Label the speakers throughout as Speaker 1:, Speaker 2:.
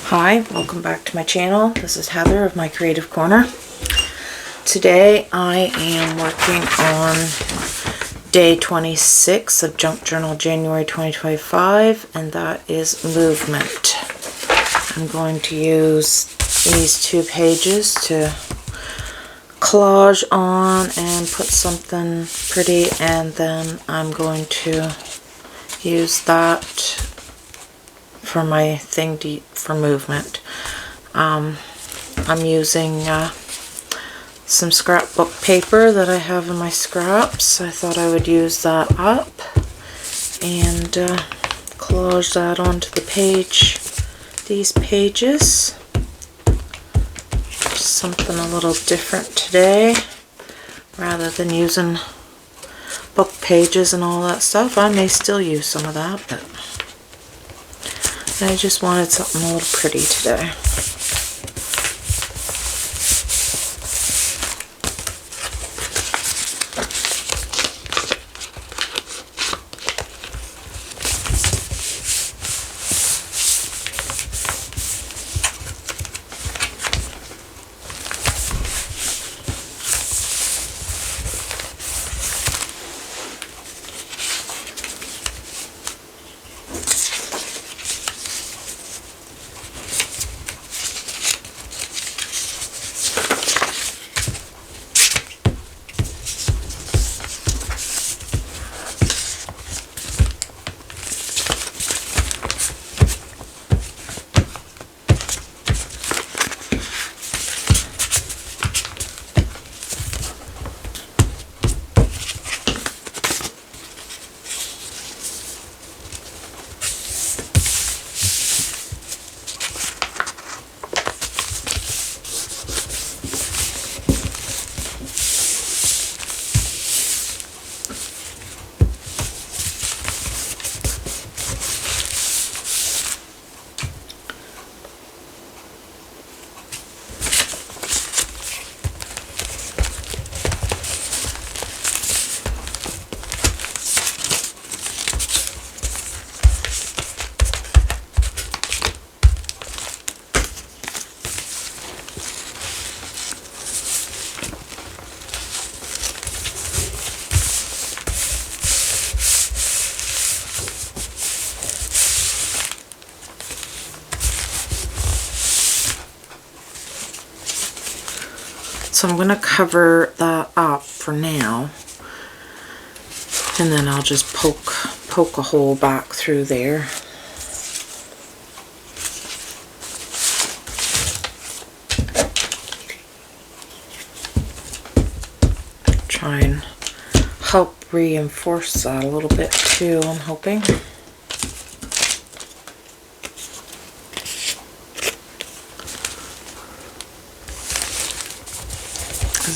Speaker 1: Hi, welcome back to my channel. This is Heather of My Creative Corner. Today I am working on day 26 of Junk Journal January 2025, and that is movement. I'm going to use these 2 pages to collage on and put something pretty, and then I'm going to use that for my thing for movement. I'm using some scrapbook paper that I have in my scraps. I thought I would use that up and collage that onto the page, these pages. Just something a little different today, rather than using book pages and all that stuff. I may still use some of that, but I just wanted something a little pretty today. So I'm going to cover that up for now, and then I'll just poke a hole back through there. Try and help reinforce that a little bit too, I'm hoping.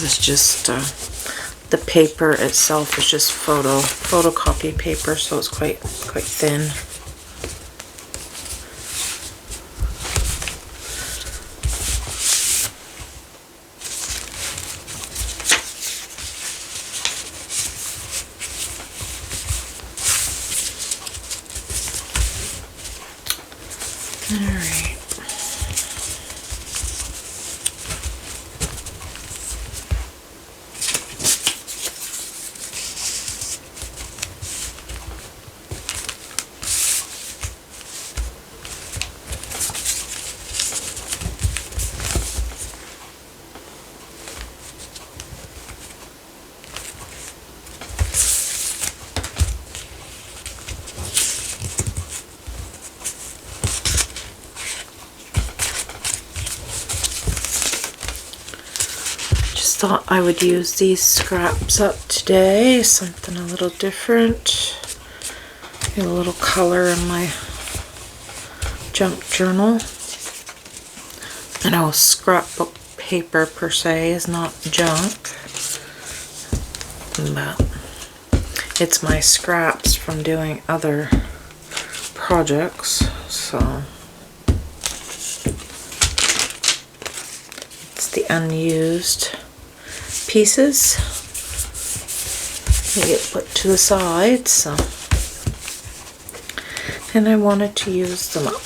Speaker 1: It's just the paper itself is just photocopy paper, so it's quite thin. All right. Thought I would use these scraps up today, something a little different. Get a little color in my junk journal. I know scrapbook paper per se is not junk, but it's my scraps from doing other projects, so it's the unused pieces they get put to the side, so, and I wanted to use them up.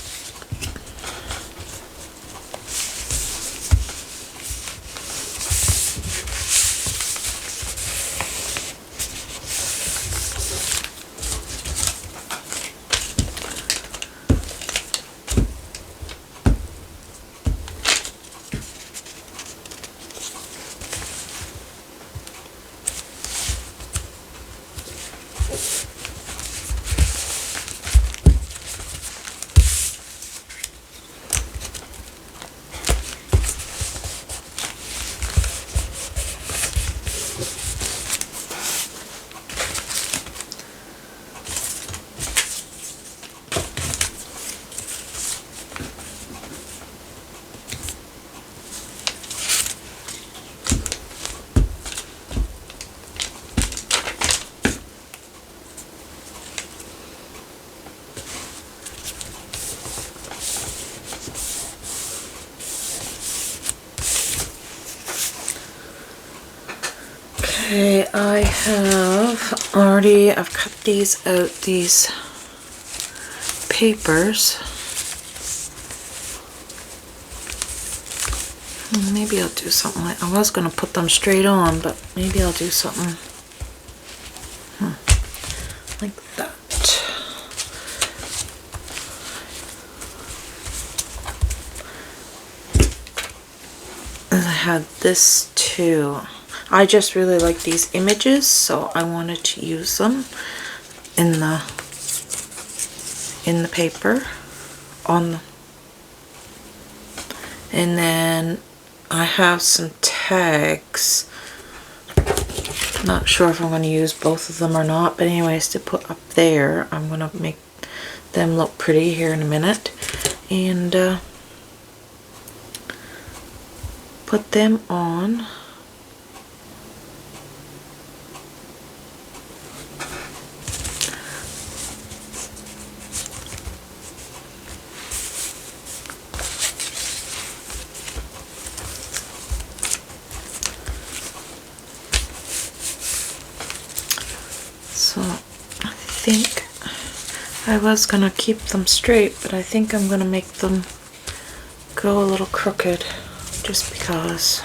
Speaker 1: Okay, I've cut these out, these papers. Maybe I'll do something like, I was going to put them straight on, but maybe I'll do something like that. And I had this too. I just really like these images, so I wanted to use them in the paper and then I have some tags. Not sure if I'm going to use both of them or not, but anyways, to put up there, I'm going to make them look pretty here in a minute and put them on. So I think I was gonna keep them straight, but I think I'm gonna make them go a little crooked just because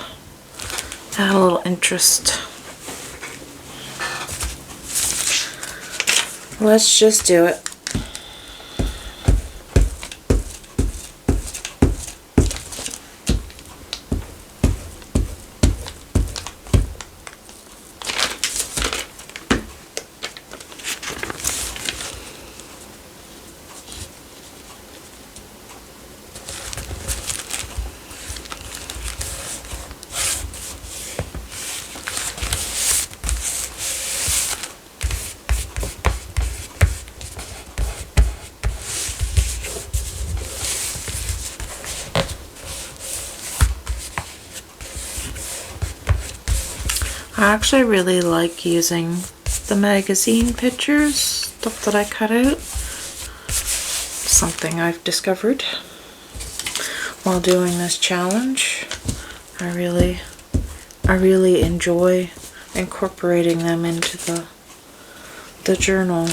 Speaker 1: I had a little interest. Let's just do it. I actually really like using the magazine pictures, stuff that I cut out. Something I've discovered while doing this challenge. I really enjoy incorporating them into the journal.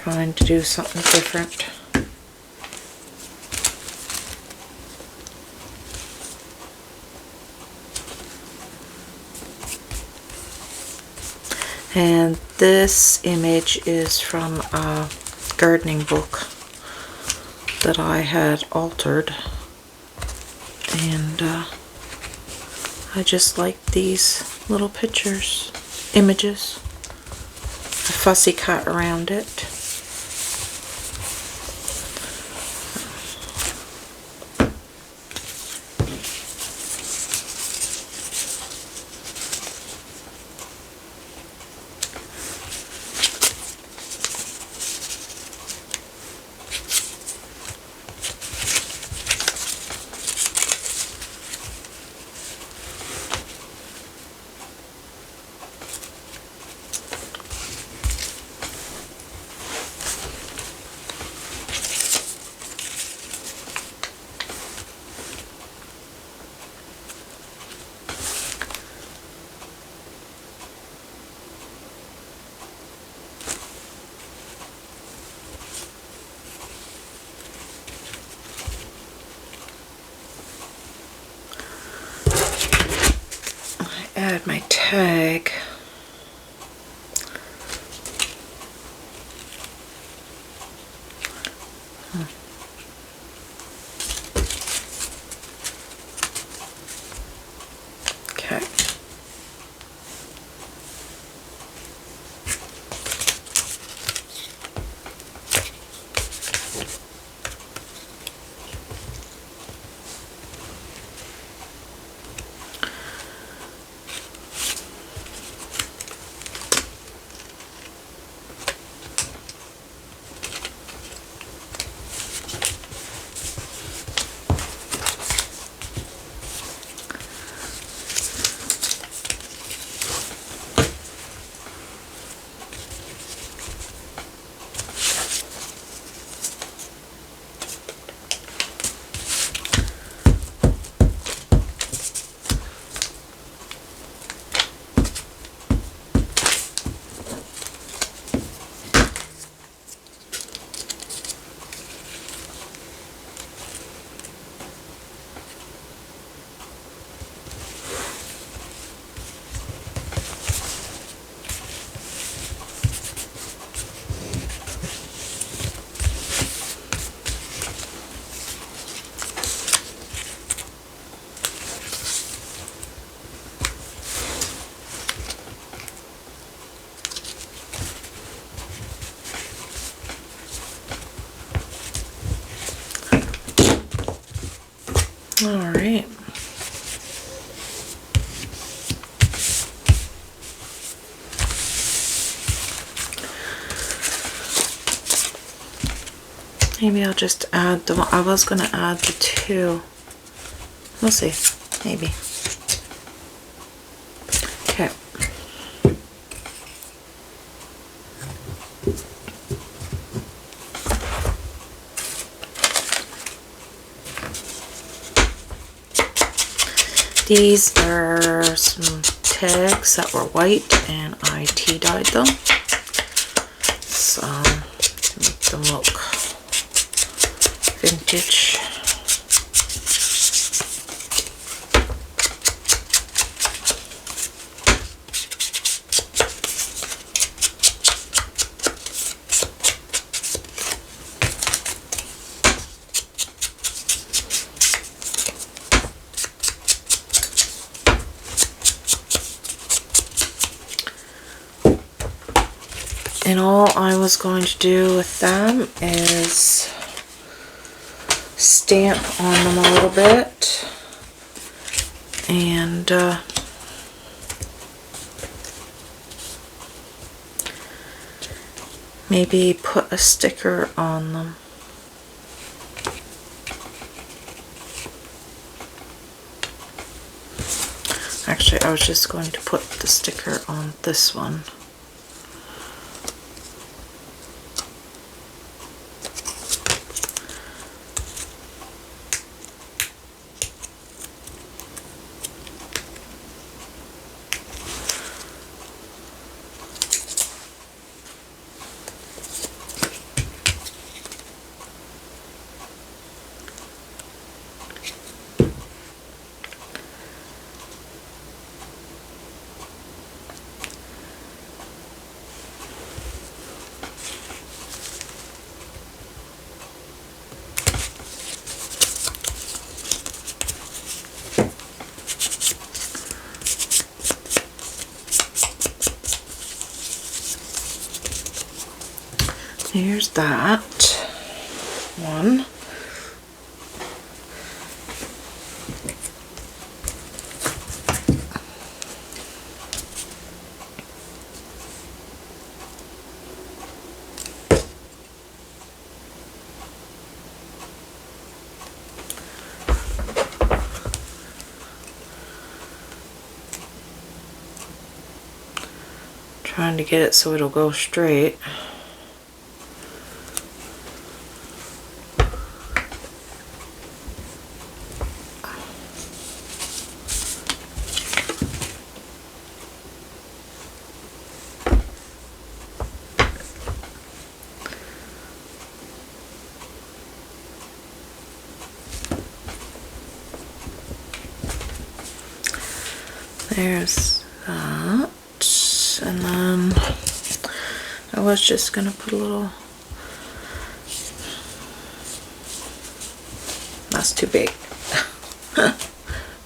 Speaker 1: Trying to do something different. And this image is from a gardening book that I had altered, and I just like these little pictures, images, a fussy cut around it. Add my tag. Okay. All right. Maybe I'll just add the one. I was going to add the two. We'll see. Maybe. Okay. These are some tags that were white and I tea dyed them. So, to make them look vintage. And all I was going to do with them is stamp on them a little bit and maybe put a sticker on them. Actually, I was just going to put the sticker on this one. Here's that one. Trying to get it so it'll go straight. There's that, and then I was just gonna put a little, that's too big.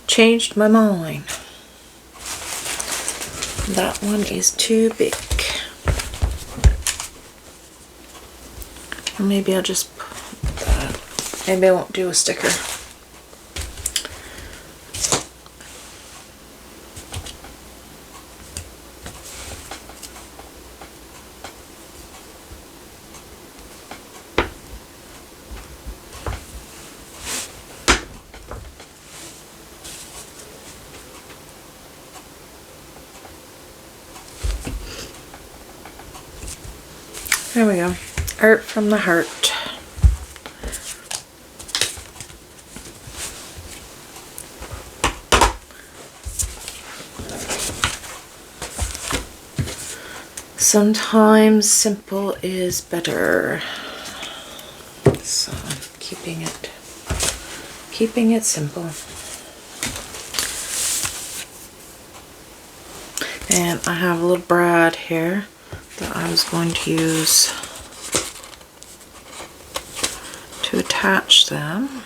Speaker 1: Changed my mind. That one is too big. Or maybe I'll just put that. Maybe I won't do a sticker. There we go. Art from the heart. Sometimes simple is better. So keeping it simple. And I have a little brad here that I was going to use to attach them.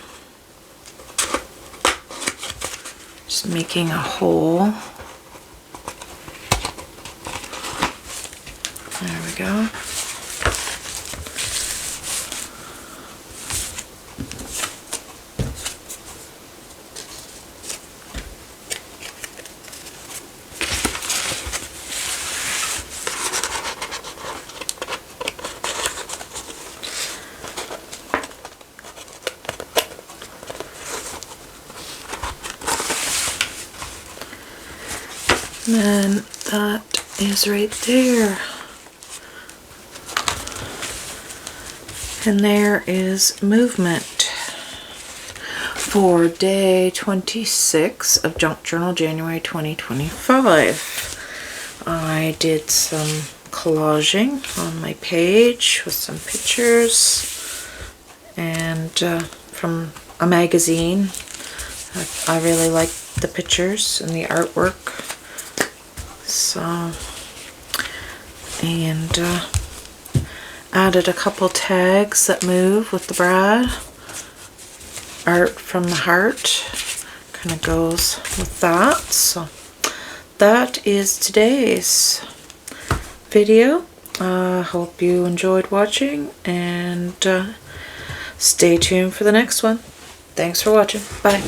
Speaker 1: Just making a hole. There we go. And that is right there. And there is movement for day 26 of Junk Journal, January 2025. I did some collaging on my page with some pictures and from a magazine. I really like the pictures and the artwork. So, and added a couple tags that move with the brad. Art from the heart kind of goes with that. So that is today's video. Hope you enjoyed watching, and stay tuned for the next one. Thanks for watching. Bye.